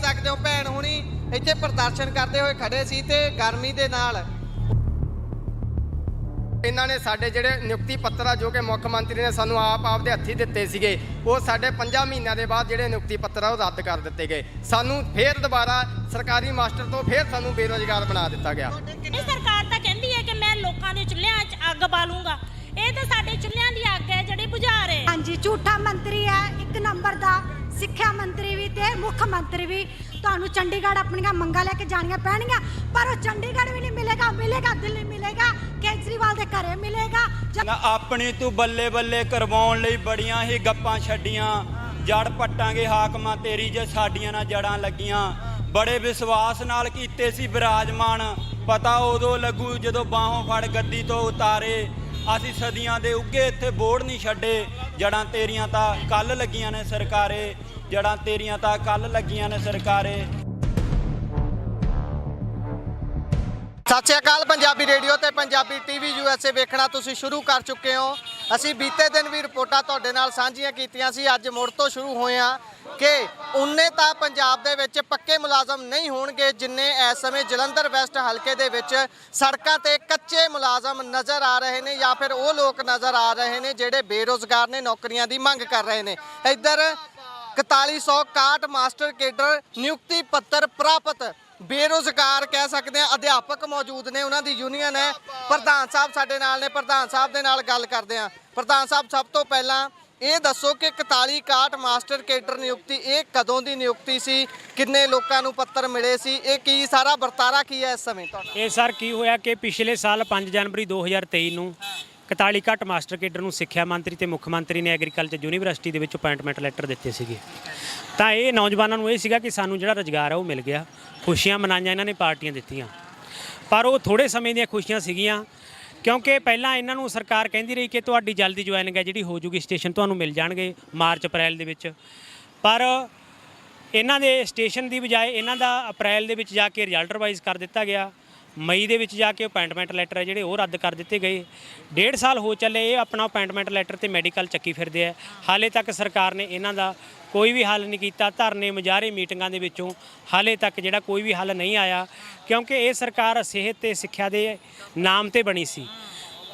ਸਕਦੇ ਹੋ ਭੈਣ ਹੁਣੀ ਇੱਥੇ ਪ੍ਰਦਰਸ਼ਨ ਕਰਦੇ ਹੋਏ ਖੜੇ ਸੀ ਤੇ ਗਰਮੀ ਦੇ ਨਾਲ ਇਹਨਾਂ ਨੇ ਸਾਡੇ ਜਿਹੜੇ ਨਿਯੁਕਤੀ ਪੱਤਰ ਆ ਜੋ ਕਿ ਮੁੱਖ ਮੰਤਰੀ ਨੇ ਸਾਨੂੰ ਆਪਦੇ ਹੱਥੀਂ ਦਿੱਤੇ ਸੀਗੇ, ਉਹ ਸਾਡੇ 5 ਮਹੀਨਿਆਂ ਦੇ ਬਾਅਦ ਜਿਹੜੇ ਨਿਯੁਕਤੀ ਪੱਤਰ ਆ ਉਹ ਰੱਦ ਕਰ ਦਿੱਤੇ ਗਏ। ਸਾਨੂੰ ਫੇਰ ਦੁਬਾਰਾ ਸਰਕਾਰੀ ਮਾਸਟਰ ਤੋਂ ਫੇਰ ਸਾਨੂੰ ਬੇਰੁਜ਼ਗਾਰ ਬਣਾ ਦਿੱਤਾ ਗਿਆ। ਇਹ ਸਰਕਾਰ ਤਾਂ ਕਹਿੰਦੀ ਹੈ ਕਿ ਮੈਂ ਲੋਕਾਂ ਦੇ ਚੁੱਲ੍ਹਿਆਂ 'ਚ ਅੱਗ ਬਾਲੂੰਗਾ, ਇਹ ਤਾਂ ਸਾਡੇ ਚੁੱਲ੍ਹਿਆਂ ਦੀ ਅੱਗ ਹੈ ਜਿਹੜੀ ਬੁਝਾ ਰਹੇ। ਹਾਂਜੀ, ਝੂਠਾ ਮੰਤਰੀ ਹੈ, 1 ਨੰਬਰ ਦਾ ਸਿੱਖਿਆ ਮੰਤਰੀ ਵੀ ਤੇ ਮੁੱਖ ਮੰਤਰੀ ਵੀ। ਤੁਹਾਨੂੰ ਚੰਡੀਗੜ੍ਹ ਆਪਣੀਆਂ ਮੰਗਾਂ ਲੈ ਕੇ ਜਾਣੀਆਂ ਪੈਣਗੀਆਂ, ਪਰ ਉਹ ਚੰਡੀਗੜ੍ਹ ਵੀ ਨਹੀਂ ਮਿਲੇਗਾ, ਦਿੱਲੀ ਮਿਲੇਗਾ, ਕੇਜਰੀਵਾਲ ਦੇ ਘਰੇ ਮਿਲੇਗਾ। ਆਪਣੀ ਤੂੰ ਬੱਲੇ ਬੱਲੇ ਕਰਵਾਉਣ ਲਈ ਬੜੀਆਂ ਹੀ ਗੱਪਾਂ ਛੱਡੀਆਂ, ਜੜ ਪੱਟਾਂਗੇ ਹਾਕਮਾਂ ਤੇਰੀ ਜੇ ਸਾਡੀਆਂ ਨਾਲ ਜੜਾਂ ਲੱਗੀਆਂ। ਬੜੇ ਵਿਸ਼ਵਾਸ ਨਾਲ ਕੀਤੇ ਸੀ ਬਿਰਾਜਮਾਨ, ਪਤਾ ਉਦੋਂ ਲੱਗੂ ਜਦੋਂ ਬਾਹੋਂ ਫੜ ਗੱਦੀ ਤੋਂ ਉਤਾਰੇ। ਅਸੀਂ ਸਦੀਆਂ ਦੇ ਉੱਗੇ ਇੱਥੇ ਬੋੜ ਨਹੀਂ ਛੱਡੇ, ਜੜਾਂ ਤੇਰੀਆਂ ਤਾਂ ਕੱਲ ਲੱਗੀਆਂ ਨੇ ਸਰਕਾਰੇ, ਜੜਾਂ ਤੇਰੀਆਂ ਤਾਂ ਕੱਲ ਲੱਗੀਆਂ ਨੇ ਸਰਕਾਰੇ। ਸਤਿ ਸ਼੍ਰੀ ਅਕਾਲ। ਪੰਜਾਬੀ ਰੇਡੀਓ ਤੇ ਪੰਜਾਬੀ ਟੀਵੀ USA ਵੇਖਣਾ ਤੁਸੀਂ ਸ਼ੁਰੂ ਕਰ ਚੁੱਕੇ ਹੋ। ਅਸੀਂ ਬੀਤੇ ਦਿਨ ਵੀ ਰਿਪੋਰਟਾਂ ਤੁਹਾਡੇ ਨਾਲ ਸਾਂਝੀਆਂ ਕੀਤੀਆਂ ਸੀ, ਅੱਜ ਮੁੜ ਤੋਂ ਸ਼ੁਰੂ ਹੋਏ ਹਾਂ ਕਿ ਉਨੇ ਤਾਂ ਪੰਜਾਬ ਦੇ ਵਿੱਚ ਪੱਕੇ ਮੁਲਾਜ਼ਮ ਨਹੀਂ ਹੋਣਗੇ ਜਿੰਨੇ ਇਸ ਸਮੇਂ ਜਲੰਧਰ ਵੈਸਟ ਹਲਕੇ ਦੇ ਵਿੱਚ ਸੜਕਾਂ ਤੇ ਕੱਚੇ ਮੁਲਾਜ਼ਮ ਨਜ਼ਰ ਆ ਰਹੇ ਨੇ, ਜਾਂ ਫਿਰ ਉਹ ਲੋਕ ਨਜ਼ਰ ਆ ਰਹੇ ਨੇ ਜਿਹੜੇ ਬੇਰੁਜ਼ਗਾਰ ਨੇ, ਨੌਕਰੀਆਂ ਦੀ ਮੰਗ ਕਰ ਰਹੇ ਨੇ। ਇੱਧਰ 4161 ਮਾਸਟਰ ਕੇਡਰ ਨਿਯੁਕਤੀ ਪੱਤਰ ਪ੍ਰਾਪਤ ਬੇਰੁਜ਼ਗਾਰ ਕਹਿ ਸਕਦੇ ਆ ਅਧਿਆਪਕ ਮੌਜੂਦ ਨੇ, ਉਹਨਾਂ ਦੀ ਯੂਨੀਅਨ ਹੈ। ਪ੍ਰਧਾਨ ਸਾਹਿਬ ਸਾਡੇ ਨਾਲ ਨੇ, ਪ੍ਰਧਾਨ ਸਾਹਿਬ ਦੇ ਨਾਲ ਗੱਲ ਕਰਦੇ ਆ। ਪ੍ਰਧਾਨ ਸਾਹਿਬ, ਸਭ ਤੋਂ ਪਹਿਲਾਂ ਇਹ ਦੱਸੋ ਕਿ 4161 ਮਾਸਟਰ ਕੇਡਰ ਨਿਯੁਕਤੀ ਇਹ ਕਦੋਂ ਦੀ ਨਿਯੁਕਤੀ ਸੀ, ਕਿੰਨੇ ਲੋਕਾਂ ਨੂੰ ਪੱਤਰ ਮਿਲੇ ਸੀ, ਇਹ ਕੀ ਸਾਰਾ ਵਰਤਾਰਾ ਕੀ ਹੈ ਇਸ ਸਮੇਂ ਤੁਹਾਡਾ? ਇਹ ਸਰ ਕੀ ਹੋਇਆ ਕਿ ਪਿਛਲੇ ਸਾਲ 5 ਜਨਵਰੀ 2023 ਨੂੰ 4161 ਮਾਸਟਰ ਕੇਡਰ ਨੂੰ ਸਿੱਖਿਆ ਮੰਤਰੀ ਤੇ ਮੁੱਖ ਮੰਤਰੀ ਨੇ ਐਗਰੀਕਲਚਰ ਯੂਨੀਵਰਸਿਟੀ ਦੇ ਵਿੱਚ ਅਪਾਇੰਟਮੈਂਟ ਲੈਟਰ ਦਿੱਤੇ ਸੀਗੇ। ਤਾਂ ਇਹ ਨੌਜਵਾਨਾਂ ਨੂੰ ਇਹ ਸੀਗਾ ਕਿ ਸਾਨੂੰ ਜਿਹੜਾ ਰੁਜ਼ਗਾਰ ਆ ਉਹ ਮਿਲ ਗਿਆ, ਖੁਸ਼ੀਆਂ ਮਨਾਈਆਂ ਇਹਨਾਂ ਨੇ, ਪਾਰਟੀਆਂ ਦਿੱਤੀਆਂ। ਪਰ ਉਹ ਥੋੜ੍ਹੇ ਸਮੇਂ ਦੀਆਂ ਖੁਸ਼ੀਆਂ ਸੀਗੀਆਂ, ਕਿਉਂਕਿ ਪਹਿਲਾਂ ਇਹਨਾਂ ਨੂੰ ਸਰਕਾਰ ਕਹਿੰਦੀ ਰਹੀ ਕਿ ਤੁਹਾਡੀ ਜਲਦੀ ਜੁਆਇਨਿੰਗ ਹੈ ਜਿਹੜੀ ਹੋ ਜੂਗੀ, ਸਟੇਸ਼ਨ ਤੁਹਾਨੂੰ ਮਿਲ ਜਾਣਗੇ ਮਾਰਚ ਅਪ੍ਰੈਲ ਦੇ ਵਿੱਚ। ਪਰ ਇਹਨਾਂ ਦੇ ਸਟੇਸ਼ਨ ਦੀ ਬਜਾਏ ਇਹਨਾਂ ਦਾ ਅਪ੍ਰੈਲ ਦੇ ਵਿੱਚ ਜਾ ਕੇ ਰਿਜ਼ਲਟ ਰਿਵਾਈਜ਼ ਕਰ ਦਿੱਤਾ ਗਿਆ, ਮਈ ਦੇ ਵਿੱਚ ਜਾ ਕੇ ਅਪਾਇੰਟਮੈਂਟ ਲੈਟਰ ਹੈ ਜਿਹੜੇ ਉਹ ਰੱਦ ਕਰ ਦਿੱਤੇ ਗਏ। 1.5 ਸਾਲ ਹੋ ਚੱਲੇ ਇਹ ਆਪਣਾ ਅਪਾਇੰਟਮੈਂਟ ਲੈਟਰ ਤੇ ਮੈਡੀਕਲ ਚੱਕੀ ਫਿਰਦੇ ਆ। ਹਾਲੇ ਤੱਕ ਸਰਕਾਰ ਨੇ ਇਹਨਾਂ ਦਾ ਕੋਈ ਵੀ ਹੱਲ ਨਹੀਂ ਕੀਤਾ। ਧਰਨੇ ਮੁਜ਼ਾਹਰੇ ਮੀਟਿੰਗਾਂ ਦੇ ਵਿੱਚੋਂ ਹਾਲੇ ਤੱਕ ਜਿਹੜਾ ਕੋਈ ਵੀ ਹੱਲ ਨਹੀਂ ਆਇਆ, ਕਿਉਂਕਿ ਇਹ ਸਰਕਾਰ ਸਿਹਤ ਤੇ ਸਿੱਖਿਆ ਦੇ ਨਾਮ ਤੇ ਬਣੀ ਸੀ।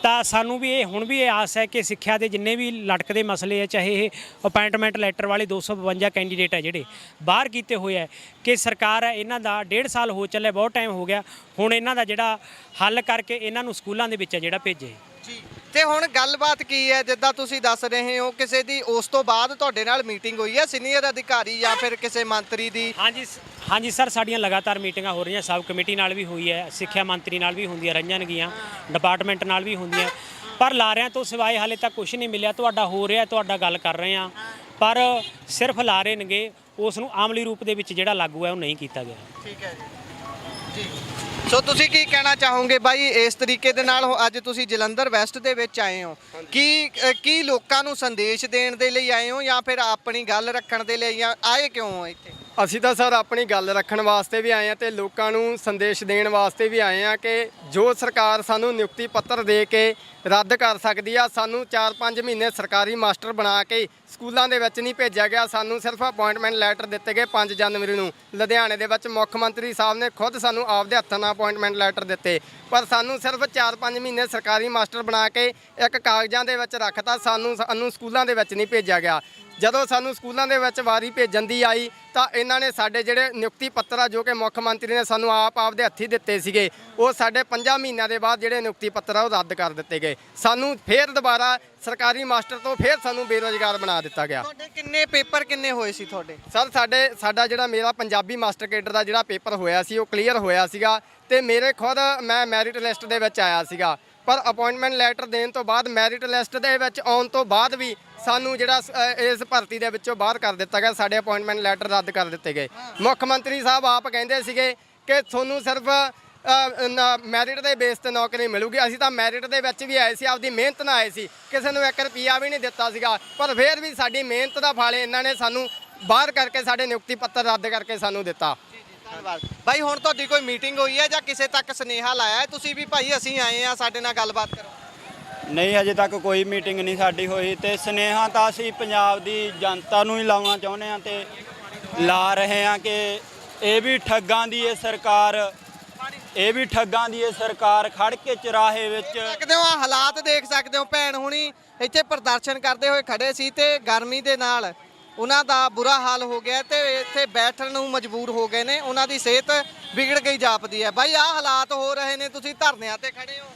ਤਾਂ ਸਾਨੂੰ ਵੀ ਇਹ ਹੁਣ ਵੀ ਇਹ ਆਸ ਹੈ ਕਿ ਸਿੱਖਿਆ ਦੇ ਜਿੰਨੇ ਵੀ ਲਟਕਦੇ ਮਸਲੇ ਹੈ, ਚਾਹੇ ਇਹ ਅਪਾਇੰਟਮੈਂਟ ਲੈਟਰ ਵਾਲੇ 252 ਕੈਂਡੀਡੇਟ ਹੈ ਜਿਹੜੇ ਬਾਹਰ ਕੀਤੇ ਹੋਏ ਹੈ, ਕਿ ਸਰਕਾਰ ਹੈ ਇਹਨਾਂ ਦਾ 1.5 ਸਾਲ ਹੋ ਚੱਲਿਆ, ਬਹੁਤ ਟਾਈਮ ਹੋ ਗਿਆ, ਹੁਣ ਇਹਨਾਂ ਦਾ ਜਿਹੜਾ ਹੱਲ ਕਰਕੇ ਇਹਨਾਂ ਨੂੰ ਸਕੂਲਾਂ ਦੇ ਵਿੱਚ ਜਿਹੜਾ ਭੇਜੇ। ਜੀ, ਤੇ ਹੁਣ ਗੱਲਬਾਤ ਕੀ ਹੈ? ਜਿੱਦਾਂ ਤੁਸੀਂ ਦੱਸ ਰਹੇ ਹੋ ਕਿਸੇ ਦੀ ਉਸ ਤੋਂ ਬਾਅਦ ਤੁਹਾਡੇ ਨਾਲ ਮੀਟਿੰਗ ਹੋਈ ਹੈ ਸੀਨੀਅਰ ਅਧਿਕਾਰੀ ਜਾਂ ਫਿਰ ਕਿਸੇ ਮੰਤਰੀ ਦੀ? ਹਾਂਜੀ ਸਰ, ਸਾਡੀਆਂ ਲਗਾਤਾਰ ਮੀਟਿੰਗਾਂ ਹੋ ਰਹੀਆਂ, ਸਬ ਕਮੇਟੀ ਨਾਲ ਵੀ ਹੋਈ ਹੈ, ਸਿੱਖਿਆ ਮੰਤਰੀ ਨਾਲ ਵੀ ਹੁੰਦੀਆਂ ਰਹੀਆਂ ਨੇਗੀਆਂ, ਡਿਪਾਰਟਮੈਂਟ ਨਾਲ ਵੀ ਹੁੰਦੀਆਂ, ਪਰ ਲਾਰਿਆਂ ਤੋਂ ਸਿਵਾਏ ਹਾਲੇ ਤੱਕ ਕੁਝ ਨਹੀਂ ਮਿਲਿਆ। ਤੁਹਾਡਾ ਹੋ ਰਿਹਾ, ਤੁਹਾਡਾ ਗੱਲ ਕਰ ਰਹੇ ਹਾਂ, ਪਰ ਸਿਰਫ ਲਾਰੇ ਨੇਗੇ, ਉਸ ਨੂੰ ਆਮਲੀ ਰੂਪ ਦੇ ਵਿੱਚ ਜਿਹੜਾ ਲਾਗੂ ਹੈ ਉਹ ਨਹੀਂ ਕੀਤਾ ਗਿਆ। ਠੀਕ ਹੈ ਜੀ। ਸੋ ਤੁਸੀਂ ਕੀ ਕਹਿਣਾ ਚਾਹੋਗੇ ਬਾਈ ਇਸ ਤਰੀਕੇ ਦੇ ਨਾਲ? ਅੱਜ ਤੁਸੀਂ ਜਲੰਧਰ ਵੈਸਟ ਦੇ ਵਿੱਚ ਆਏ ਹੋ, ਕੀ ਲੋਕਾਂ ਨੂੰ ਸੰਦੇਸ਼ ਦੇਣ ਦੇ ਲਈ ਆਏ ਹੋ ਜਾਂ ਫਿਰ ਆਪਣੀ ਗੱਲ ਰੱਖਣ ਦੇ ਲਈ ਆਏ ਕਿਉਂ ਹੋ ਇੱਥੇ? ਅਸੀਂ ਤਾਂ ਸਰ ਆਪਣੀ ਗੱਲ ਰੱਖਣ ਵਾਸਤੇ ਵੀ ਆਏ ਹਾਂ ਤੇ ਲੋਕਾਂ ਨੂੰ ਸੰਦੇਸ਼ ਦੇਣ ਵਾਸਤੇ ਵੀ ਆਏ ਹਾਂ ਕਿ ਜੋ ਸਰਕਾਰ ਸਾਨੂੰ ਨਿਯੁਕਤੀ ਪੱਤਰ ਦੇ ਕੇ ਰੱਦ ਕਰ ਸਕਦੀ ਆ, ਸਾਨੂੰ 4-5 ਮਹੀਨੇ ਸਰਕਾਰੀ ਮਾਸਟਰ ਬਣਾ ਕੇ ਸਕੂਲਾਂ ਦੇ ਵਿੱਚ ਨਹੀਂ ਭੇਜਿਆ ਗਿਆ। ਸਾਨੂੰ ਸਿਰਫ ਅਪਾਇੰਟਮੈਂਟ ਲੈਟਰ ਦਿੱਤੇ ਗਏ 5 ਜਨਵਰੀ ਨੂੰ ਲੁਧਿਆਣੇ ਦੇ ਵਿੱਚ। ਮੁੱਖ ਮੰਤਰੀ ਸਾਹਿਬ ਨੇ ਖੁਦ ਸਾਨੂੰ ਆਪਦੇ ਹੱਥਾਂ ਨਾਲ ਅਪਾਇੰਟਮੈਂਟ ਲੈਟਰ ਦਿੱਤੇ, ਪਰ ਸਾਨੂੰ ਸਿਰਫ 4-5 ਮਹੀਨੇ ਸਰਕਾਰੀ ਮਾਸਟਰ ਬਣਾ ਕੇ ਇੱਕ ਕਾਗਜ਼ਾਂ ਦੇ ਵਿੱਚ ਰੱਖਤਾ, ਸਾਨੂੰ ਸਕੂਲਾਂ ਦੇ ਵਿੱਚ ਨਹੀਂ ਭੇਜਿਆ ਗਿਆ। ਜਦੋਂ ਸਾਨੂੰ ਸਕੂਲਾਂ ਦੇ ਵਿੱਚ ਵਾਰੀ ਭੇਜਣ ਦੀ ਆਈ ਤਾਂ ਇਹਨਾਂ ਨੇ ਸਾਡੇ ਜਿਹੜੇ ਨਿਯੁਕਤੀ ਪੱਤਰ ਆ ਜੋ ਕਿ ਮੁੱਖ ਮੰਤਰੀ ਨੇ ਸਾਨੂੰ ਆਪਦੇ ਹੱਥੀਂ ਦਿੱਤੇ ਸੀਗੇ, ਉਹ ਸਾਡੇ 5 ਮਹੀਨਿਆਂ ਦੇ ਬਾਅਦ ਜਿਹੜੇ ਨਿਯੁਕਤੀ ਪੱਤਰ ਆ ਉਹ ਰੱਦ ਕਰ ਦਿੱਤੇ ਗਏ। ਸਾਨੂੰ ਫੇਰ ਦੁਬਾਰਾ ਸਰਕਾਰੀ ਮਾਸਟਰ ਤੋਂ ਫੇਰ ਸਾਨੂੰ ਬੇਰੁਜ਼ਗਾਰ ਬਣਾ ਦਿੱਤਾ ਗਿਆ। ਤੁਹਾਡੇ ਕਿੰਨੇ ਪੇਪਰ ਕਿੰਨੇ ਹੋਏ ਸੀ ਤੁਹਾਡੇ? ਸਰ ਸਾਡਾ ਜਿਹੜਾ ਮੇਰਾ ਪੰਜਾਬੀ ਮਾਸਟਰ ਕੇਡਰ ਦਾ ਜਿਹੜਾ ਪੇਪਰ ਹੋਇਆ ਸੀ ਉਹ ਕਲੀਅਰ ਹੋਇਆ ਸੀਗਾ ਤੇ ਮੇਰੇ ਖੁਦ ਮੈਂ ਮੈਰਿਟ ਲਿਸਟ ਦੇ ਵਿੱਚ ਆਇਆ ਸੀਗਾ, ਪਰ ਅਪਾਇੰਟਮੈਂਟ ਲੈਟਰ ਦੇਣ ਤੋਂ ਬਾਅਦ ਮੈਰਿਟ ਲਿਸਟ ਦੇ ਵਿੱਚ ਆਉਣ ਤੋਂ ਬਾਅਦ ਵੀ ਸਾਨੂੰ ਜਿਹੜਾ ਇਸ ਭਰਤੀ ਦੇ ਵਿੱਚੋਂ ਬਾਹਰ ਕਰ ਦਿੱਤਾ ਗਿਆ, ਸਾਡੇ ਅਪਾਇੰਟਮੈਂਟ ਲੈਟਰ ਰੱਦ ਕਰ ਦਿੱਤੇ ਗਏ। ਮੁੱਖ ਮੰਤਰੀ ਸਾਹਿਬ ਆਪ ਕਹਿੰਦੇ ਸੀਗੇ ਕਿ ਤੁਹਾਨੂੰ ਸਿਰਫ ਮੈਰਿਟ ਦੇ ਬੇਸ ਤੇ ਨੌਕਰੀ ਮਿਲੂਗੀ। ਅਸੀਂ ਤਾਂ ਮੈਰਿਟ ਦੇ ਵਿੱਚ ਵੀ ਆਏ ਸੀ, ਆਪਦੀ ਮਿਹਨਤ ਨਾਲ ਆਏ ਸੀ, ਕਿਸੇ ਨੂੰ 1 ਰੁਪਿਆ ਵੀ ਨਹੀਂ ਦਿੱਤਾ ਸੀਗਾ, ਪਰ ਫਿਰ ਵੀ ਸਾਡੀ ਮਿਹਨਤ ਦਾ ਫਲ ਇਹਨਾਂ ਨੇ ਸਾਨੂੰ ਬਾਹਰ ਕਰਕੇ ਸਾਡੇ ਨਿਯੁਕਤੀ ਪੱਤਰ ਰੱਦ ਕਰਕੇ ਸਾਨੂੰ ਦਿੱਤਾ। ਧੰਨਵਾਦ ਭਾਈ। ਹੁਣ ਤੁਹਾਡੀ ਕੋਈ ਮੀਟਿੰਗ ਹੋਈ ਹੈ ਜਾਂ ਕਿਸੇ ਤੱਕ ਸੁਨੇਹਾ ਲਾਇਆ ਹੈ ਤੁਸੀਂ ਵੀ ਭਾਈ ਅਸੀਂ ਆਏ ਆ, ਸਾਡੇ ਨਾਲ ਗੱਲਬਾਤ ਕਰੋ? ਨਹੀਂ, ਹਜੇ ਤੱਕ ਕੋਈ ਮੀਟਿੰਗ ਨਹੀਂ ਸਾਡੀ ਹੋਈ, ਤੇ ਸੁਨੇਹਾ ਤਾਂ ਅਸੀਂ ਪੰਜਾਬ ਦੀ ਜਨਤਾ ਨੂੰ ਹੀ ਲਾਉਣਾ ਚਾਹੁੰਦੇ ਹਾਂ ਤੇ ਲਾ ਰਹੇ ਹਾਂ ਕਿ ਇਹ ਵੀ ਠੱਗਾਂ ਦੀ ਇਹ ਸਰਕਾਰ ਖੜ ਕੇ ਚੁਰਾਹੇ ਵਿੱਚ ਸਕਦੇ ਹੋ ਆਹ ਹਾਲਾਤ ਦੇਖ ਸਕਦੇ ਹੋ। ਭੈਣ ਹੁਣੀ ਇੱਥੇ ਪ੍ਰਦਰਸ਼ਨ ਕਰਦੇ ਹੋਏ ਖੜੇ ਸੀ ਤੇ ਗਰਮੀ ਦੇ ਨਾਲ ਉਹਨਾਂ ਦਾ ਬੁਰਾ ਹਾਲ ਹੋ ਗਿਆ ਤੇ ਇੱਥੇ ਬੈਠਣ ਨੂੰ ਮਜਬੂਰ ਹੋ ਗਏ ਨੇ। ਉਹਨਾਂ ਦੀ ਸਿਹਤ ਵਿਗੜ ਗਈ ਜਾਪਦੀ ਹੈ। ਬਾਈ ਆਹ ਹਾਲਾਤ ਹੋ ਰਹੇ ਨੇ, ਤੁਸੀਂ ਧਰਨਿਆਂ ਤੇ ਖੜੇ ਹੋ।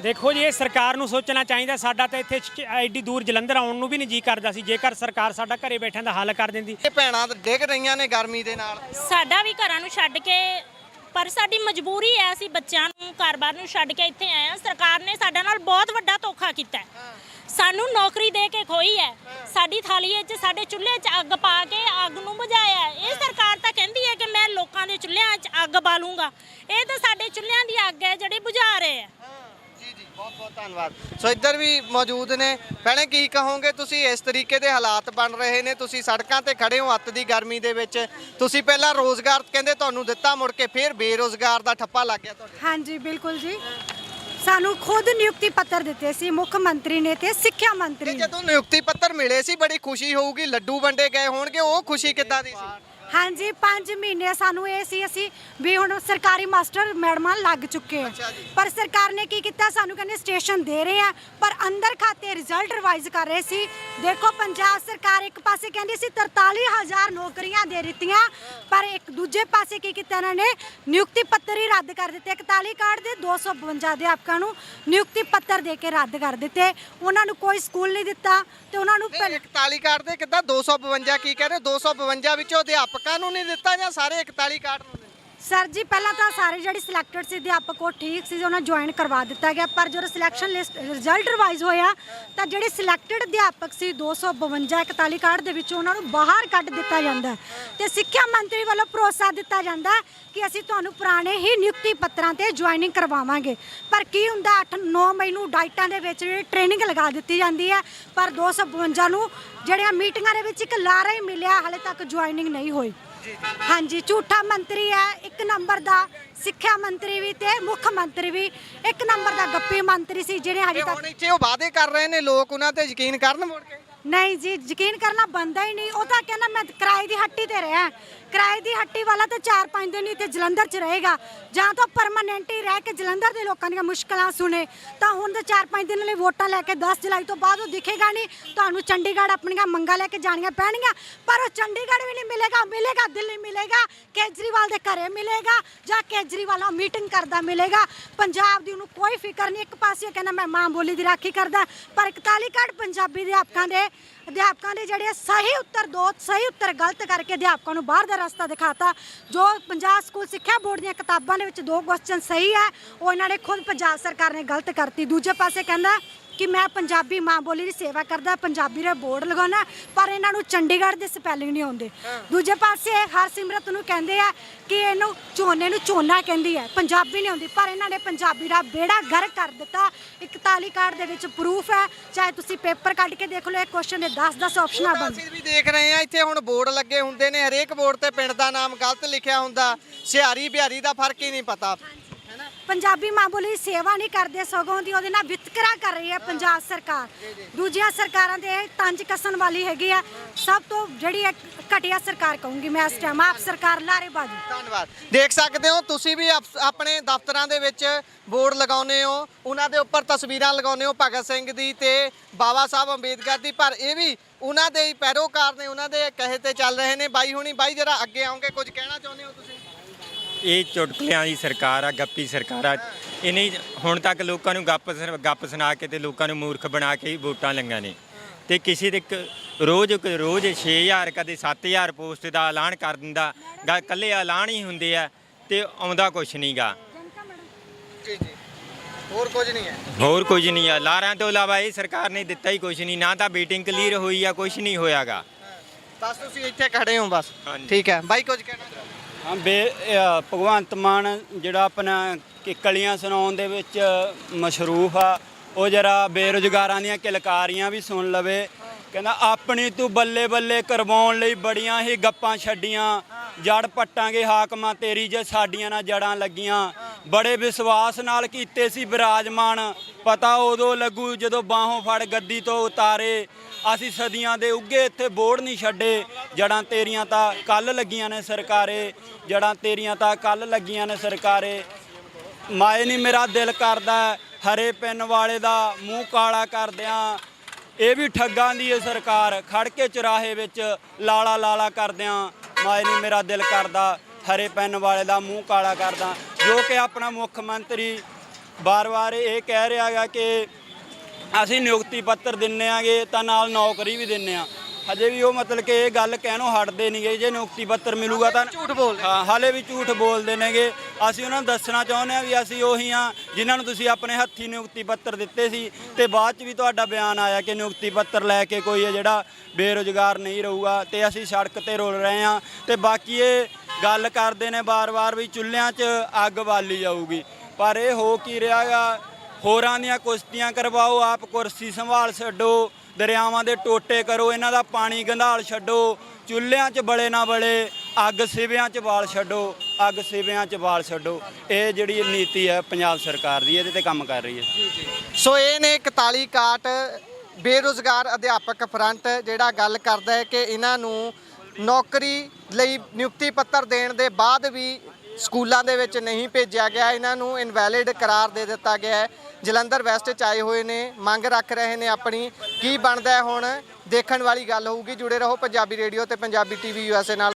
ਦੇਖੋ ਜੀ, ਇਹ ਸਰਕਾਰ ਨੂੰ ਸੋਚਣਾ ਚਾਹੀਦਾ। ਸਾਡਾ ਤਾਂ ਇੱਥੇ ਐਡੀ ਦੂਰ ਜਲੰਧਰ ਆਉਣ ਨੂੰ ਵੀ ਨਹੀਂ ਜੀ ਕਰਦਾ ਸੀ, ਜੇਕਰ ਸਰਕਾਰ ਸਾਡਾ ਘਰੇ ਬੈਠਿਆਂ ਦਾ ਹੱਲ ਕਰ ਦਿੰਦੀ। ਇਹ ਭੈਣਾਂ ਡਿੱਗ ਰਹੀਆਂ ਨੇ ਗਰਮੀ ਦੇ ਨਾਲ। ਸਾਡਾ ਵੀ ਘਰਾਂ ਨੂੰ ਛੱਡ ਕੇ, ਪਰ ਸਾਡੀ ਮਜਬੂਰੀ ਹੈ, ਅਸੀਂ ਬੱਚਿਆਂ ਨੂੰ ਘਰ-ਬਾਰ ਨੂੰ ਛੱਡ ਕੇ ਇੱਥੇ ਆਏ ਹਾਂ। ਸਰਕਾਰ ਨੇ ਸਾਡੇ ਨਾਲ ਬਹੁਤ ਵੱਡਾ ਧੋਖਾ ਕੀਤਾ ਹੈ। ਸਾਨੂੰ ਨੌਕਰੀ ਦੇ ਕੇ ਖੋਈ ਹੈ, ਸਾਡੀ ਥਾਲੀ 'ਚ ਸਾਡੇ ਚੁੱਲ੍ਹੇ 'ਚ ਅੱਗ ਪਾ ਕੇ ਅੱਗ ਨੂੰ ਬੁਝਾਇਆ ਹੈ। ਇਹ ਸਰਕਾਰ ਤਾਂ ਕਹਿੰਦੀ ਹੈ ਕਿ ਮੈਂ ਲੋਕਾਂ ਦੇ ਚੁੱਲ੍ਹਿਆਂ 'ਚ ਅੱਗ ਬਾਲੂੰਗਾ, ਇਹ ਤਾਂ ਸਾਡੇ ਚੁੱਲ੍ਹਿਆਂ ਦੀ ਅੱਗ ਹੈ ਜਿਹੜੀ ਬੁਝਾ ਰਹੇ ਹੈ। ਜੀ ਜੀ, ਬਹੁਤ ਬਹੁਤ ਧੰਨਵਾਦ। ਸੋ ਇੱਧਰ ਵੀ ਮੌਜੂਦ ਨੇ। ਭੈਣੇ ਕੀ ਕਹੋਗੇ ਤੁਸੀਂ, ਇਸ ਤਰੀਕੇ ਦੇ ਹਾਲਾਤ ਬਣ ਰਹੇ ਨੇ, ਤੁਸੀਂ ਸੜਕਾਂ ਤੇ ਖੜੇ ਹੋ ਅੱਤ ਦੀ ਗਰਮੀ ਦੇ ਵਿੱਚ। ਤੁਸੀਂ ਪਹਿਲਾਂ ਰੋਜ਼ਗਾਰ ਕਹਿੰਦੇ ਤੁਹਾਨੂੰ ਦਿੱਤਾ, ਮੁੜ ਕੇ ਫਿਰ ਬੇਰੋਜ਼ਗਾਰ ਦਾ ਠੱਪਾ ਲੱਗ ਗਿਆ ਤੁਹਾਡੇ। ਹਾਂਜੀ ਬਿਲਕੁਲ ਜੀ, ਸਾਨੂੰ ਖੁਦ ਨਿਯੁਕਤੀ ਪੱਤਰ ਦਿੱਤੇ ਸੀ ਮੁੱਖ ਮੰਤਰੀ ਨੇ ਤੇ ਸਿੱਖਿਆ ਮੰਤਰੀ ਨੇ। ਜਦੋਂ ਨਿਯੁਕਤੀ ਪੱਤਰ ਮਿਲੇ ਸੀ ਬੜੀ ਖੁਸ਼ੀ ਹੋਊਗੀ, ਲੱਡੂ ਵੰਡੇ ਗਏ ਹੋਣਗੇ, ਉਹ ਖੁਸ਼ੀ ਕਿੱਦਾਂ ਦੀ ਸੀ? ਹਾਂਜੀ 5 ਮਹੀਨੇ ਸਾਨੂੰ ਇਹ ਸੀ ਅਸੀਂ ਵੀ ਹੁਣ ਸਰਕਾਰੀ ਮਾਸਟਰ ਮੈਡਮਾਂ ਲੱਗ ਚੁੱਕੇ ਆ। ਪਰ ਸਰਕਾਰ ਨੇ ਕੀ ਕੀਤਾ, ਸਾਨੂੰ ਕਹਿੰਦੇ ਸਟੇਸ਼ਨ ਦੇ ਰਹੇ ਆ, ਪਰ ਅੰਦਰ ਖਾਤੇ ਰਿਜ਼ਲਟ ਰਿਵਾਈਜ਼ ਕਰ ਰਹੇ ਸੀ। ਦੇਖੋ ਪੰਜਾਬ ਸਰਕਾਰ ਇੱਕ ਪਾਸੇ ਕਹਿੰਦੀ ਸੀ 43,000 ਨੌਕਰੀਆਂ ਦੇ ਦਿੱਤੀਆਂ, ਪਰ ਇੱਕ ਦੂਜੇ ਪਾਸੇ ਕੀ ਕੀਤਾ ਇਹਨਾਂ ਨੇ, ਨਿਯੁਕਤੀ ਪੱਤਰ ਹੀ ਰੱਦ ਕਰ ਦਿੱਤੇ। 41 ਕਾਰਡ ਦੇ 252 ਅਧਿਆਪਕਾਂ ਨੂੰ ਨਿਯੁਕਤੀ ਪੱਤਰ ਦੇ ਕੇ ਰੱਦ ਕਰ ਦਿੱਤੇ। ਉਹਨਾਂ ਨੂੰ ਕੋਈ ਸਕੂਲ ਨਹੀਂ ਦਿੱਤਾ ਤੇ ਉਹਨਾਂ ਨੂੰ 41 ਕਾਰਡ ਦੇ ਕਿੱਦਾਂ 252 ਕੀ ਕਹਿ ਰਹੇ? 252 ਵਿੱਚੋਂ ਅਧਿਆਪਕਾਂ ਨੂੰ ਨਹੀਂ ਦਿੱਤਾ ਜਾਂ ਸਾਰੇ 41 ਕਾਰਡ ਨੂੰ? ਸਰ ਜੀ ਪਹਿਲਾਂ ਤਾਂ ਸਾਰੇ ਜਿਹੜੇ ਸਿਲੈਕਟਡ ਸੀ ਅਧਿਆਪਕ ਉਹ ਠੀਕ ਸੀ, ਉਹਨਾਂ ਜੁਆਇਨ ਕਰਵਾ ਦਿੱਤਾ ਗਿਆ, ਪਰ ਜਦੋਂ ਸਿਲੈਕਸ਼ਨ ਲਿਸਟ ਰਿਜ਼ਲਟ ਰਿਵਾਈਜ਼ ਹੋਇਆ ਤਾਂ ਜਿਹੜੇ ਸਿਲੈਕਟਡ ਅਧਿਆਪਕ ਸੀ 252 41 ਕਾਰਡ ਦੇ ਵਿੱਚੋਂ ਉਹਨਾਂ ਨੂੰ ਬਾਹਰ ਕੱਢ ਦਿੱਤਾ ਜਾਂਦਾ ਤੇ ਸਿੱਖਿਆ ਮੰਤਰੀ ਵੱਲੋਂ ਭਰੋਸਾ ਦਿੱਤਾ ਜਾਂਦਾ ਕਿ ਅਸੀਂ ਤੁਹਾਨੂੰ ਪੁਰਾਣੇ ਹੀ ਨਿਯੁਕਤੀ ਪੱਤਰਾਂ ਤੇ ਜੁਆਇਨਿੰਗ ਕਰਵਾਵਾਂਗੇ। ਪਰ ਕੀ ਹੁੰਦਾ, 8-9 ਮਈ ਨੂੰ ਡਾਈਟਾਂ ਦੇ ਵਿੱਚ ਟ੍ਰੇਨਿੰਗ ਲਗਾ ਦਿੱਤੀ ਜਾਂਦੀ ਹੈ, ਪਰ 252 ਨੂੰ ਜਿਹੜੀਆਂ ਮੀਟਿੰਗਾਂ ਦੇ ਵਿੱਚ ਇੱਕ ਲਾਰਾ ਹੀ ਮਿਲਿਆ, ਹਾਲੇ ਤੱਕ ਜੁਆਇਨਿੰਗ ਨਹੀਂ ਹੋਈ। ਹਾਂਜੀ ਝੂਠਾ ਮੰਤਰੀ ਹੈ, ਇੱਕ ਨੰਬਰ ਦਾ ਸਿੱਖਿਆ ਮੰਤਰੀ ਵੀ ਤੇ ਮੁੱਖ ਮੰਤਰੀ ਵੀ, ਇੱਕ ਨੰਬਰ ਦਾ ਗੱਪੀ ਮੰਤਰੀ ਸੀ ਜਿਹੜੇ ਹਜੇ ਤੱਕ। ਹੁਣ ਇੱਥੇ ਉਹ ਵਾਅਦੇ ਕਰ ਰਹੇ ਨੇ, ਲੋਕ ਉਹਨਾਂ ਤੇ ਯਕੀਨ ਕਰਨ ਮੁੜ ਕੇ? ਨਹੀਂ ਜੀ, ਯਕੀਨ ਕਰਨਾ ਬਣਦਾ ਹੀ ਨਹੀਂ। ਉਹ ਤਾਂ ਕਹਿੰਦਾ ਮੈਂ ਕਿਰਾਏ ਦੀ ਹੱਟੀ ਤੇ ਰਿਹਾ, ਕਿਰਾਏ ਦੀ ਹੱਟੀ ਵਾਲਾ ਤਾਂ 4-5 ਦਿਨ ਇੱਥੇ ਜਲੰਧਰ 'ਚ ਰਹੇਗਾ, ਜਾਂ ਤਾਂ ਪਰਮਾਨੈਂਟ ਹੀ ਰਹਿ ਕੇ ਜਲੰਧਰ ਦੇ ਲੋਕਾਂ ਦੀਆਂ ਮੁਸ਼ਕਲਾਂ ਸੁਣੇ। ਤਾਂ ਹੁਣ ਤਾਂ 4-5 ਦਿਨ ਲਈ ਵੋਟਾਂ ਲੈ ਕੇ 10 ਜੁਲਾਈ ਤੋਂ ਬਾਅਦ ਉਹ ਦਿਖੇਗਾ ਨਹੀਂ। ਤੁਹਾਨੂੰ ਚੰਡੀਗੜ੍ਹ ਆਪਣੀਆਂ ਮੰਗਾਂ ਲੈ ਕੇ ਜਾਣੀਆਂ ਪੈਣਗੀਆਂ, ਪਰ ਉਹ ਚੰਡੀਗੜ੍ਹ ਵੀ ਨਹੀਂ ਮਿਲੇਗਾ, ਮਿਲੇਗਾ ਦਿੱਲੀ ਮਿਲੇਗਾ, ਕੇਜਰੀਵਾਲ ਦੇ ਘਰੇ ਮਿਲੇਗਾ, ਜਾਂ ਕੇਜਰੀਵਾਲ ਨਾਲ ਮੀਟਿੰਗ ਕਰਦਾ ਮਿਲੇਗਾ। ਪੰਜਾਬ ਦੀ ਉਹਨੂੰ ਕੋਈ ਫਿਕਰ ਨਹੀਂ। ਇੱਕ ਪਾਸੇ ਕਹਿੰਦਾ ਮੈਂ ਮਾਂ ਬੋਲੀ ਦੀ ਰਾਖੀ ਕਰਦਾ, ਪਰ 41 ਕਾਰਡ ਪੰਜਾਬੀ ਅਧਿਆਪਕਾਂ ਦੇ ਜਿਹੜੇ ਸਹੀ ਉੱਤਰ ਗਲਤ ਕਰਕੇ ਅਧਿਆਪਕਾਂ ਨੂੰ ਬਾਹਰ ਦਾ ਰਸਤਾ ਦਿਖਾਤਾ। ਜੋ ਪੰਜਾਬ ਸਕੂਲ ਸਿੱਖਿਆ ਬੋਰਡ ਦੀਆਂ ਕਿਤਾਬਾਂ ਦੇ ਵਿੱਚ 2 ਕੁਐਸਚਨ ਸਹੀ ਹੈ, ਉਹ ਇਹਨਾਂ ਨੇ ਖੁਦ ਪੰਜਾਬ ਸਰਕਾਰ ਨੇ ਗਲਤ ਕਰਤੀ। ਦੂਜੇ ਪਾਸੇ ਕਹਿੰਦਾ ਕਿ ਮੈਂ ਪੰਜਾਬੀ ਮਾਂ ਬੋਲੀ ਦੀ ਸੇਵਾ ਕਰਦਾ, ਪੰਜਾਬੀ ਦੇ ਬੋਰਡ ਲਗਾਉਣਾ, ਪਰ ਇਹਨਾਂ ਨੂੰ ਚੰਡੀਗੜ੍ਹ ਦੇ ਸਪੈਲਿੰਗ ਨਹੀਂ ਆਉਂਦੇ। ਦੂਜੇ ਪਾਸੇ ਹਰਸਿਮਰਤ ਨੂੰ ਕਹਿੰਦੇ ਆ ਕਿ ਇਹਨੂੰ ਝੋਨੇ ਨੂੰ ਝੋਨਾ ਕਹਿੰਦੀ ਹੈ, ਪੰਜਾਬੀ ਨਹੀਂ ਆਉਂਦੀ, ਪਰ ਇਹਨਾਂ ਨੇ ਪੰਜਾਬੀ ਦਾ ਬੇੜਾ ਗਰਕ ਕਰ ਦਿੱਤਾ। 41 ਕਾਰਡ ਦੇ ਵਿੱਚ ਪ੍ਰੂਫ ਹੈ, ਚਾਹੇ ਤੁਸੀਂ ਪੇਪਰ ਕੱਢ ਕੇ ਦੇਖ ਲਓ, ਇਹ ਕੁਐਸਚਨ ਦੇ 10-10 ਆਪਸ਼ਨਾਂ ਬਣ। ਅਸੀਂ ਵੀ ਦੇਖ ਰਹੇ ਆ ਇੱਥੇ ਹੁਣ ਬੋਰਡ ਲੱਗੇ ਹੁੰਦੇ ਨੇ, ਹਰੇਕ ਬੋਰਡ ਤੇ ਪਿੰਡ ਦਾ ਨਾਮ ਗਲਤ ਲਿਖਿਆ ਹੁੰਦਾ, ਸਿਹਾਰੀ ਬਿਹਾਰੀ ਦਾ ਫਰਕ ਹੀ ਨਹੀਂ ਪਤਾ। ਪੰਜਾਬੀ ਮਾਂ ਬੋਲੀ ਦੀ ਸੇਵਾ ਨਹੀਂ ਕਰਦੇ, ਸਗੋਂ ਦੀ ਉਹਦੇ ਨਾਲ ਵਿਤਕਰਾ ਕਰ ਰਹੀ ਹੈ ਪੰਜਾਬ ਸਰਕਾਰ। ਦੂਜੀਆਂ ਸਰਕਾਰਾਂ ਦੇ ਤੰਜ ਕੱਸਣ ਵਾਲੀ ਹੈਗੀ ਆ। ਸਭ ਤੋਂ ਜਿਹੜੀ ਘਟੀਆ ਸਰਕਾਰ ਕਹੂੰਗੀ ਮੈਂ ਇਸ ਟਾਈਮ, ਆਪ ਸਰਕਾਰ ਲਾਰੇਬਾਜ਼ੀ। ਧੰਨਵਾਦ। ਦੇਖ ਸਕਦੇ ਹੋ ਤੁਸੀਂ ਵੀ ਆਪਣੇ ਦਫ਼ਤਰਾਂ ਦੇ ਵਿੱਚ ਬੋਰਡ ਲਗਾਉਂਦੇ ਹੋ, ਉਹਨਾਂ ਦੇ ਉੱਪਰ ਤਸਵੀਰਾਂ ਲਗਾਉਂਦੇ ਹੋ ਭਗਤ ਸਿੰਘ ਦੀ ਤੇ ਬਾਬਾ ਸਾਹਿਬ ਅੰਬੇਦਕਰ ਦੀ, ਪਰ ਇਹ ਵੀ ਉਹਨਾਂ ਦੇ ਹੀ ਪੈਰੋਕਾਰ ਨੇ, ਉਹਨਾਂ ਦੇ ਕਹੇ ਤੇ ਚੱਲ ਰਹੇ ਨੇ। ਬਾਈ ਹੁਣੀ, ਬਾਈ ਜਰਾ ਅੱਗੇ ਆਉਂਗੇ, ਕੁਝ ਕਹਿਣਾ ਚਾਹੁੰਦੇ ਹੋ ਤੁਸੀਂ? ਇਹ ਚੁਟਕਲਿਆਂ ਦੀ ਸਰਕਾਰ ਆ, ਗੱਪੀ ਸਰਕਾਰ ਆ। ਇਹਨੇ ਹੁਣ ਤੱਕ ਲੋਕਾਂ ਨੂੰ ਗੱਪ ਸੁਣਾ ਕੇ ਤੇ ਲੋਕਾਂ ਨੂੰ ਮੂਰਖ ਬਣਾ ਕੇ ਹੀ ਵੋਟਾਂ ਲੰਘੀਆਂ ਨੇ। ਤੇ ਕਿਸੇ ਦੇ ਰੋਜ਼ 6000 ਕਦੇ 7000 ਪੋਸਟ ਦਾ ਐਲਾਨ ਕਰ ਦਿੰਦਾ, ਇਕੱਲੇ ਐਲਾਨ ਹੀ ਹੁੰਦੇ ਆ ਤੇ ਆਉਂਦਾ ਕੁਛ ਨਹੀਂਗਾ। ਜੀ ਜੀ, ਹੋਰ ਕੁਝ ਨਹੀਂ ਹੈ। ਹੋਰ ਕੁਝ ਨਹੀਂ ਆ। ਲਾਰਿਆਂ ਤੋਂ ਇਲਾਵਾ ਇਹ ਸਰਕਾਰ ਨੇ ਦਿੱਤਾ ਹੀ ਕੁਛ ਨਹੀਂ, ਨਾ ਤਾਂ ਮੀਟਿੰਗ ਕਲੀਅਰ ਹੋਈ ਆ, ਕੁਛ ਨਹੀਂ ਹੋਇਆਗਾ। ਬਸ ਤੁਸੀਂ ਇੱਥੇ ਖੜੇ ਹੋ ਬਸ। ਹਾਂਜੀ। ਠੀਕ ਹੈ ਬਾਈ, ਕੁਝ ਕਹਿਣਾ ਚਾਹੁੰਦੇ? ਹਾਂ, ਭਗਵੰਤ ਮਾਨ ਜਿਹੜਾ ਆਪਣਾ ਕਿੱਕਲੀਆਂ ਸੁਣਾਉਣ ਦੇ ਵਿੱਚ ਮਸ਼ਰੂਫ ਆ, ਉਹ ਜਰਾ ਬੇਰੁਜ਼ਗਾਰਾਂ ਦੀਆਂ ਕਿਲਕਾਰੀਆਂ ਵੀ ਸੁਣ ਲਵੇ। ਕਹਿੰਦਾ ਆਪਣੀ ਤੂੰ ਬੱਲੇ ਬੱਲੇ ਕਰਵਾਉਣ ਲਈ ਬੜੀਆਂ ਹੀ ਗੱਪਾਂ ਛੱਡੀਆਂ, ਜੜ ਪੱਟਾਂਗੇ ਹਾਕਮਾਂ ਤੇਰੀ ਜੇ ਸਾਡੀਆਂ ਨਾਲ ਜੜਾਂ ਲੱਗੀਆਂ, ਬੜੇ ਵਿਸ਼ਵਾਸ ਨਾਲ ਕੀਤੇ ਸੀ ਬਿਰਾਜਮਾਨ, ਪਤਾ ਉਦੋਂ ਲੱਗੂ ਜਦੋਂ ਬਾਹੋਂ ਫੜ ਗੱਦੀ ਤੋਂ ਉਤਾਰੇ। ਅਸੀਂ ਸਦੀਆਂ ਦੇ ਉੱਗੇ ਇੱਥੇ ਬੋੜ ਨਹੀਂ ਛੱਡੇ। ਜੜਾਂ ਤੇਰੀਆਂ ਤਾਂ ਕੱਲ ਲੱਗੀਆਂ ਨੇ ਸਰਕਾਰੇ, ਜੜਾਂ ਤੇਰੀਆਂ ਤਾਂ ਕੱਲ ਲੱਗੀਆਂ ਨੇ ਸਰਕਾਰੇ। ਮਾਏ ਨਹੀਂ ਮੇਰਾ ਦਿਲ ਕਰਦਾ ਹਰੇ ਪੈਨ ਵਾਲੇ ਦਾ ਮੂੰਹ ਕਾਲਾ ਕਰਦਿਆਂ। ਇਹ ਵੀ ਠੱਗਾਂ ਦੀ ਏ ਸਰਕਾਰ, ਖੜ ਕੇ ਚੁਰਾਹੇ ਵਿੱਚ ਲਾਲਾ ਲਾਲਾ ਕਰਦਿਆਂ। ਮਾਏ ਨਹੀਂ ਮੇਰਾ ਦਿਲ ਕਰਦਾ ਹਰੇ ਪੈਨ ਵਾਲੇ ਦਾ ਮੂੰਹ ਕਾਲਾ ਕਰਦਾ। ਜੋ ਕਿ ਆਪਣਾ ਮੁੱਖ ਮੰਤਰੀ ਵਾਰ-ਵਾਰ ਇਹ ਕਹਿ ਰਿਹਾ ਹੈਗਾ ਕਿ ਅਸੀਂ ਨਿਯੁਕਤੀ ਪੱਤਰ ਦਿੰਨੇ ਆਗੇ ਤਾਂ ਨਾਲ ਨੌਕਰੀ ਵੀ ਦਿੰਨੇ ਆ। ਹਜੇ ਵੀ ਉਹ ਮਤਲਬ ਕਿ ਇਹ ਗੱਲ ਕਹਿਣੋਂ ਹਟਦੇ ਨਹੀਂ ਗਏ। ਜੇ ਨਿਯੁਕਤੀ ਪੱਤਰ ਮਿਲੂਗਾ ਤਾਂ ਝੂਠ ਬੋਲਦੇ। ਹਾਂ, ਹਾਲੇ ਵੀ ਝੂਠ ਬੋਲਦੇ ਨੇਗੇ। ਅਸੀਂ ਉਹਨਾਂ ਨੂੰ ਦੱਸਣਾ ਚਾਹੁੰਦੇ ਆ ਵੀ ਅਸੀਂ ਉਹੀ ਆ ਜਿਨ੍ਹਾਂ ਨੂੰ ਤੁਸੀਂ ਆਪਣੇ ਹੱਥੀਂ ਨਿਯੁਕਤੀ ਪੱਤਰ ਦਿੱਤੇ ਸੀ ਤੇ ਬਾਅਦ 'ਚ ਵੀ ਤੁਹਾਡਾ ਬਿਆਨ ਆਇਆ ਕਿ ਨਿਯੁਕਤੀ ਪੱਤਰ ਲੈ ਕੇ ਕੋਈ ਹੈ ਜਿਹੜਾ ਬੇਰੁਜ਼ਗਾਰ ਨਹੀਂ ਰਹੂਗਾ ਤੇ ਅਸੀਂ ਸੜਕ ਤੇ ਰੁਲ ਰਹੇ ਆ। ਤੇ ਬਾਕੀ ਇਹ ਗੱਲ ਕਰਦੇ ਨੇ ਵਾਰ-ਵਾਰ ਵੀ ਚੁੱਲ੍ਹਿਆਂ 'ਚ ਅੱਗ ਬਾਲੀ ਜਾਊਗੀ, ਪਰ ਇਹ ਹੋ ਕੀ ਰਿਹਾ ਗਾ। ਹੋਰਾਂ ਦੀਆਂ ਕੁਸ਼ਤੀਆਂ ਕਰਵਾਓ, ਆਪ ਕੁਰਸੀ ਸੰਭਾਲ ਛੱਡੋ। ਦਰਿਆਵਾਂ ਦੇ ਟੋਟੇ ਕਰੋ, ਇਹਨਾਂ ਦਾ ਪਾਣੀ ਗੰਧਾਲ ਛੱਡੋ। ਚੁੱਲ੍ਹਿਆਂ 'ਚ ਬਲੇ ਨਾ ਬਲੇ, ਅੱਗ ਸਿਵਿਆਂ 'ਚ ਬਾਲ ਛੱਡੋ, ਅੱਗ ਸਿਵਿਆਂ 'ਚ ਬਾਲ ਛੱਡੋ। ਇਹ ਜਿਹੜੀ ਨੀਤੀ ਹੈ ਪੰਜਾਬ ਸਰਕਾਰ ਦੀ, ਇਹਦੇ ਤੇ ਕੰਮ ਕਰ ਰਹੀ ਹੈ। ਸੋ ਇਹ ਨੇ 4161 ਬੇਰੁਜ਼ਗਾਰ ਅਧਿਆਪਕ ਫਰੰਟ ਜਿਹੜਾ ਗੱਲ ਕਰਦਾ ਹੈ ਕਿ ਇਹਨਾਂ ਨੂੰ ਨੌਕਰੀ ਲਈ ਨਿਯੁਕਤੀ ਪੱਤਰ ਦੇਣ ਦੇ ਬਾਅਦ ਵੀ ਸਕੂਲਾਂ ਦੇ ਵਿੱਚ ਨਹੀਂ ਭੇਜਿਆ ਗਿਆ। ਇਹਨਾਂ ਨੂੰ ਇਨਵੈਲਿਡ ਕਰਾਰ ਦੇ ਦਿੱਤਾ ਗਿਆ ਹੈ। ਜਲੰਧਰ ਵੈਸਟ 'ਚ ਆਏ ਹੋਏ ਨੇ, ਮੰਗ ਰੱਖ ਰਹੇ ਨੇ ਆਪਣੀ। ਕੀ ਬਣਦਾ ਹੁਣ ਦੇਖਣ ਵਾਲੀ ਗੱਲ ਹੋਊਗੀ। ਜੁੜੇ ਰਹੋ ਪੰਜਾਬੀ ਰੇਡੀਓ ਤੇ ਪੰਜਾਬੀ ਟੀਵੀ USA ਨਾਲ।